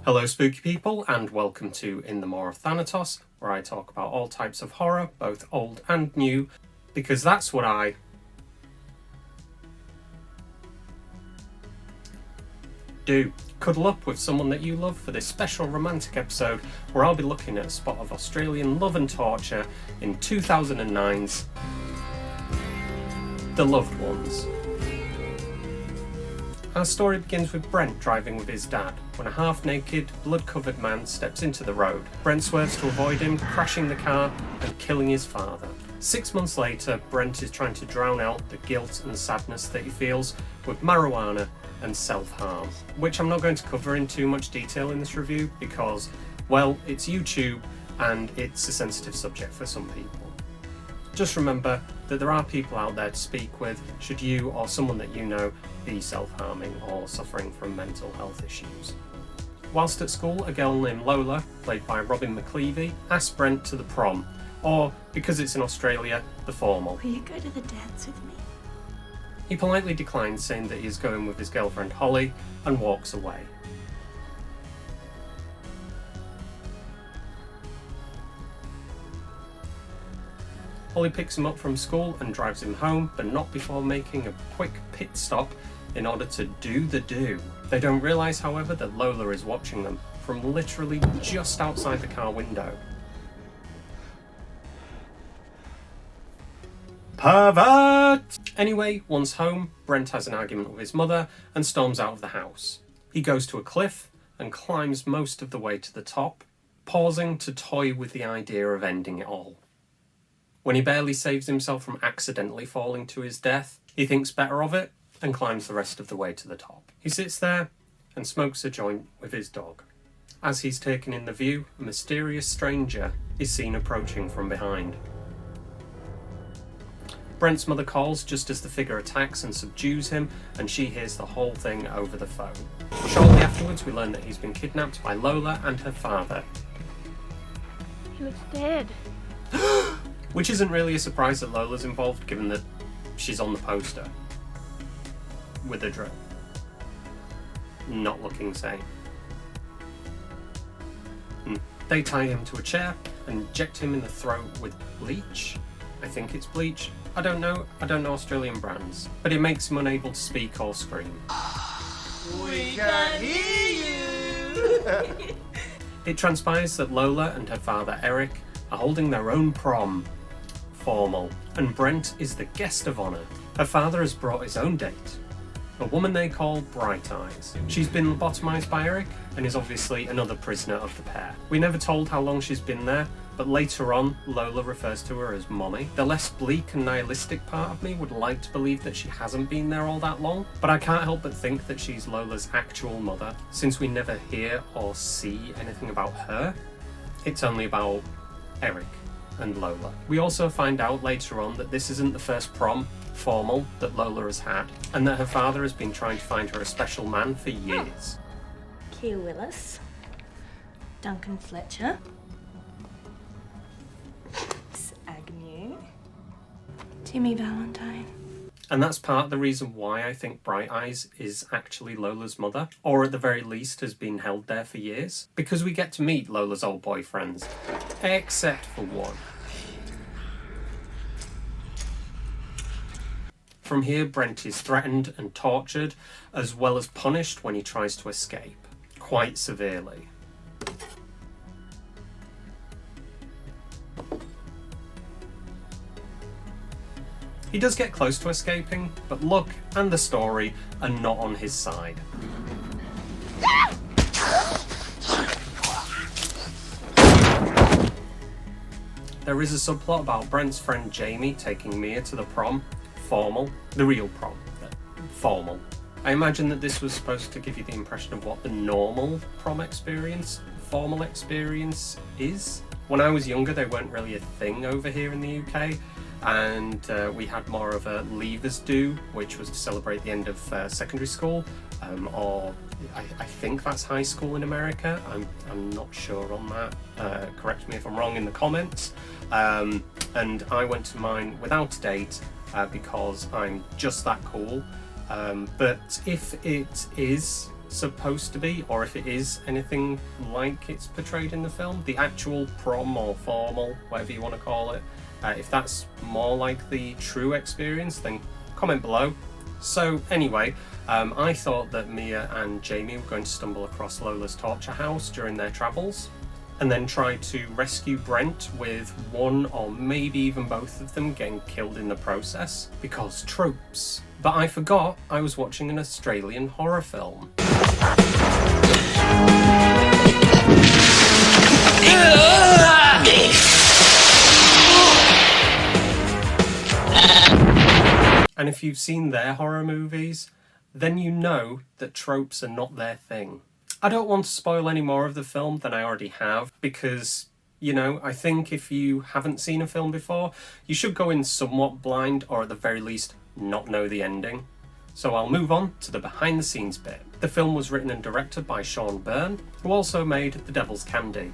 Hello spooky people, and welcome to In the Maw of Thanatos, where I talk about all types of horror, both old and new, because that's what I do. Cuddle up with someone that you love for this special romantic episode where I'll be looking at a spot of Australian love and torture in 2009's The Loved Ones. Our story begins with Brent driving with his dad when a half-naked, blood-covered man steps into the road. Brent swerves to avoid him, crashing the car and killing his father. 6 months later, Brent is trying to drown out the guilt and sadness that he feels with marijuana and self-harm, which I'm not going to cover in too much detail in this review because, well, it's YouTube and it's a sensitive subject for some people. Just remember that there are people out there to speak with should you or someone that you know be self-harming or suffering from mental health issues. Whilst at school, a girl named Lola, played by Robin McLeavy, asks Brent to the prom, or, because it's in Australia, the formal. Will you go to the dance with me? He politely declines, saying that he is going with his girlfriend Holly, and walks away. Holly picks him up from school and drives him home, but not before making a quick pit stop in order to do the do. They don't realise, however, that Lola is watching them from literally just outside the car window. Pervert! Anyway, once home, Brent has an argument with his mother and storms out of the house. He goes to a cliff and climbs most of the way to the top, pausing to toy with the idea of ending it all. When he barely saves himself from accidentally falling to his death, he thinks better of it and climbs the rest of the way to the top. He sits there and smokes a joint with his dog. As he's taken in the view, a mysterious stranger is seen approaching from behind. Brent's mother calls just as the figure attacks and subdues him, and she hears the whole thing over the phone. Shortly afterwards, we learn that he's been kidnapped by Lola and her father. He was dead. Which isn't really a surprise that Lola's involved, given that she's on the poster with a drill, not looking sane. They tie him to a chair and inject him in the throat with bleach. I think it's bleach. I don't know Australian brands, but it makes him unable to speak or scream. We can hear you! It transpires that Lola and her father Eric are holding their own prom, formal, and Brent is the guest of honour. Her father has brought his own date, a woman they call Bright Eyes. She's been lobotomised by Eric and is obviously another prisoner of the pair. We're never told how long she's been there, but later on, Lola refers to her as Mommy. The less bleak and nihilistic part of me would like to believe that she hasn't been there all that long, but I can't help but think that she's Lola's actual mother, since we never hear or see anything about her. It's only about Eric and Lola. We also find out later on that this isn't the first prom formal that Lola has had, and that her father has been trying to find her a special man for years. Kia Willis. Duncan Fletcher. Agnew. Timmy Valentine. And that's part of the reason why I think Bright Eyes is actually Lola's mother, or at the very least has been held there for years, because we get to meet Lola's old boyfriends, except for one. From here, Brent is threatened and tortured, as well as punished when he tries to escape, quite severely. He does get close to escaping, but luck and the story are not on his side. There is a subplot about Brent's friend Jamie taking Mia to the prom, formal, the real prom, formal. I imagine that this was supposed to give you the impression of what the normal prom experience, formal experience is. When I was younger, they weren't really a thing over here in the UK. And we had more of a leavers do, which was to celebrate the end of secondary school, or I think that's high school in America. I'm not sure on that. Correct me if I'm wrong in the comments. And I went to mine without a date because I'm just that cool. But if it is supposed to be, or if it is anything like it's portrayed in the film, the actual prom or formal, whatever you want to call it. If that's more like the true experience, then comment below. So anyway, I thought that Mia and Jamie were going to stumble across Lola's torture house during their travels, and then try to rescue Brent, with one or maybe even both of them getting killed in the process, because tropes. But I forgot I was watching an Australian horror film. And if you've seen their horror movies, then you know that tropes are not their thing. I don't want to spoil any more of the film than I already have, because, you know, I think if you haven't seen a film before, you should go in somewhat blind, or at the very least, not know the ending. So I'll move on to the behind the scenes bit. The film was written and directed by Sean Byrne, who also made The Devil's Candy.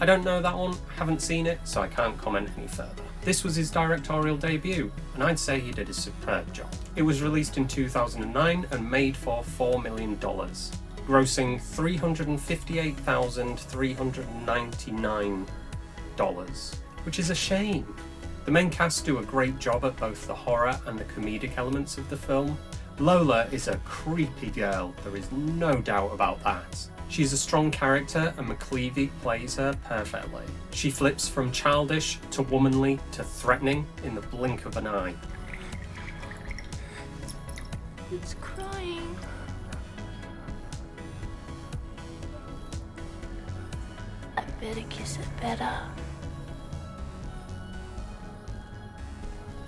I don't know that one, haven't seen it, so I can't comment any further. This was his directorial debut, and I'd say he did a superb job. It was released in 2009 and made for $4 million, grossing $358,399, which is a shame. The main cast do a great job at both the horror and the comedic elements of the film. Lola is a creepy girl, there is no doubt about that. She's a strong character and McCleavey plays her perfectly. She flips from childish to womanly to threatening in the blink of an eye. It's crying. I better kiss it better.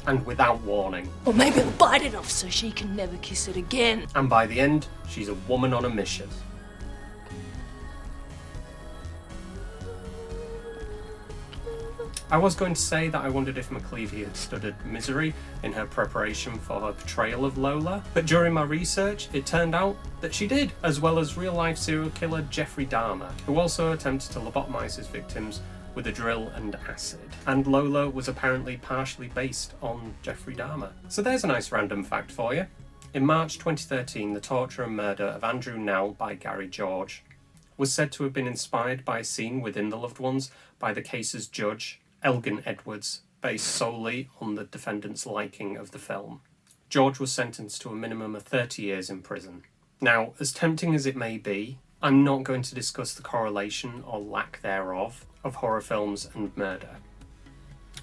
And without warning. Or maybe I'll bite it off so she can never kiss it again. And by the end, she's a woman on a mission. I was going to say that I wondered if McCleavey had studied Misery in her preparation for her portrayal of Lola, but during my research it turned out that she did, as well as real-life serial killer Jeffrey Dahmer, who also attempted to lobotomise his victims with a drill and acid. And Lola was apparently partially based on Jeffrey Dahmer. So there's a nice random fact for you. In March 2013, the torture and murder of Andrew Nell by Gary George was said to have been inspired by a scene within The Loved Ones by the case's judge, Elgin Edwards, based solely on the defendant's liking of the film. George was sentenced to a minimum of 30 years in prison. Now, as tempting as it may be, I'm not going to discuss the correlation or lack thereof of horror films and murder.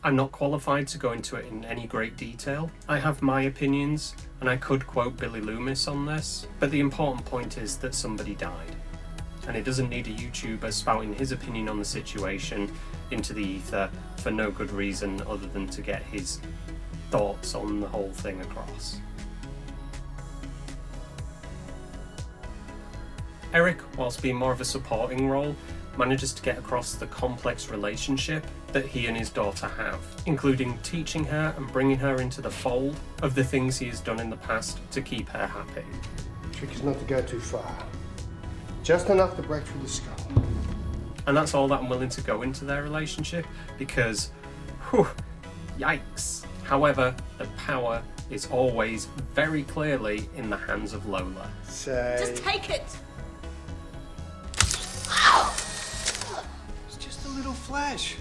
I'm not qualified to go into it in any great detail. I have my opinions, and I could quote Billy Loomis on this, but the important point is that somebody died. And it doesn't need a YouTuber spouting his opinion on the situation into the ether for no good reason other than to get his thoughts on the whole thing across. Eric, whilst being more of a supporting role, manages to get across the complex relationship that he and his daughter have, including teaching her and bringing her into the fold of the things he has done in the past to keep her happy. The trick is not to go too far. Just enough to break through the skull. And that's all that I'm willing to go into their relationship, because, whew, yikes. However, the power is always very clearly in the hands of Lola. Just take it! It's just a little flash.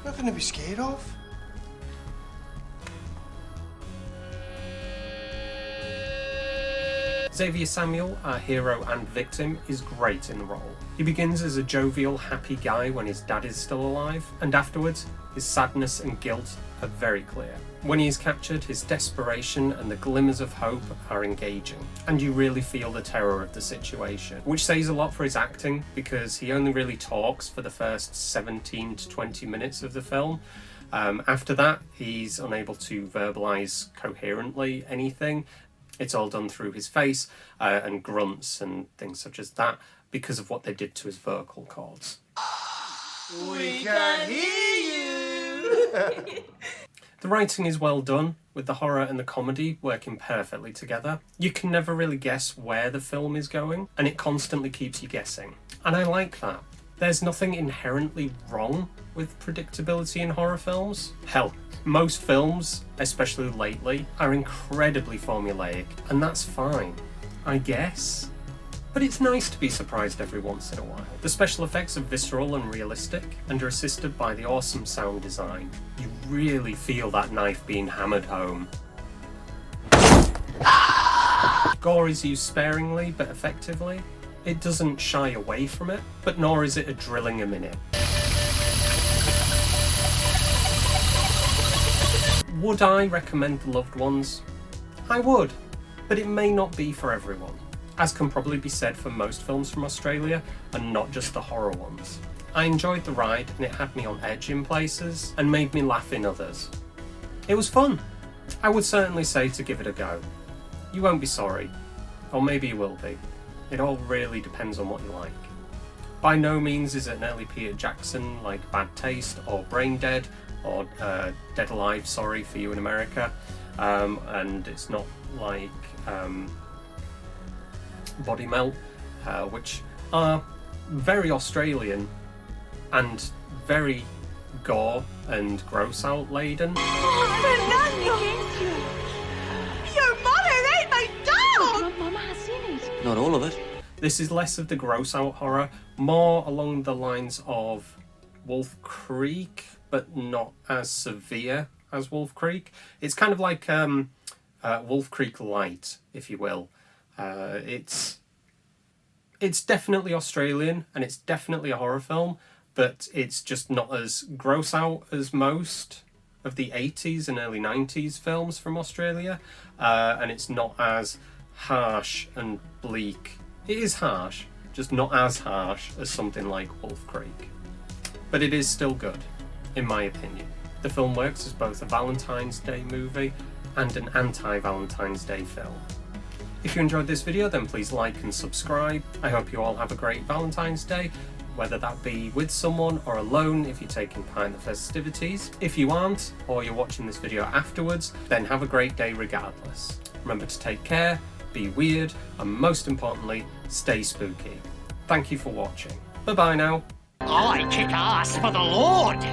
Nothing to be scared of. Xavier Samuel, our hero and victim, is great in the role. He begins as a jovial, happy guy when his dad is still alive, and afterwards, his sadness and guilt are very clear. When he is captured, his desperation and the glimmers of hope are engaging, and you really feel the terror of the situation, which says a lot for his acting, because he only really talks for the first 17 to 20 minutes of the film. After that, he's unable to verbalise coherently anything. It's all done through his face and grunts and things such as that because of what they did to his vocal cords. We can hear you! The writing is well done, with the horror and the comedy working perfectly together. You can never really guess where the film is going, and it constantly keeps you guessing. And I like that. There's nothing inherently wrong with predictability in horror films. Hell, most films, especially lately, are incredibly formulaic, and that's fine, I guess. But it's nice to be surprised every once in a while. The special effects are visceral and realistic, and are assisted by the awesome sound design. You really feel that knife being hammered home. Gore is used sparingly but effectively. It doesn't shy away from it, but nor is it a drilling a minute. Would I recommend The Loved Ones? I would, but it may not be for everyone, as can probably be said for most films from Australia, and not just the horror ones. I enjoyed the ride, and it had me on edge in places, and made me laugh in others. It was fun. I would certainly say to give it a go. You won't be sorry, or maybe you will be. It all really depends on what you like. By no means is it an early Peter Jackson like Bad Taste or Brain Dead, or Dead Alive, sorry, for you in America, and it's not like Body Melt, which are very Australian and very gore and gross out laden. Oh, Fernando! Your mother ate my dog! Mama has seen it. Not all of it. This is less of the gross out horror, more along the lines of Wolf Creek, but not as severe as Wolf Creek. It's kind of like Wolf Creek Light, if you will. It's definitely Australian, and it's definitely a horror film, but it's just not as gross out as most of the 80s and early 90s films from Australia, and it's not as harsh and bleak. It is harsh, just not as harsh as something like Wolf Creek. But it is still good, in my opinion. The film works as both a Valentine's Day movie and an anti-Valentine's Day film. If you enjoyed this video, then please like and subscribe. I hope you all have a great Valentine's Day, whether that be with someone or alone if you're taking part in the festivities. If you aren't, or you're watching this video afterwards, then have a great day regardless. Remember to take care, be weird, and most importantly, stay spooky. Thank you for watching. Bye bye now. I kick ass for the Lord!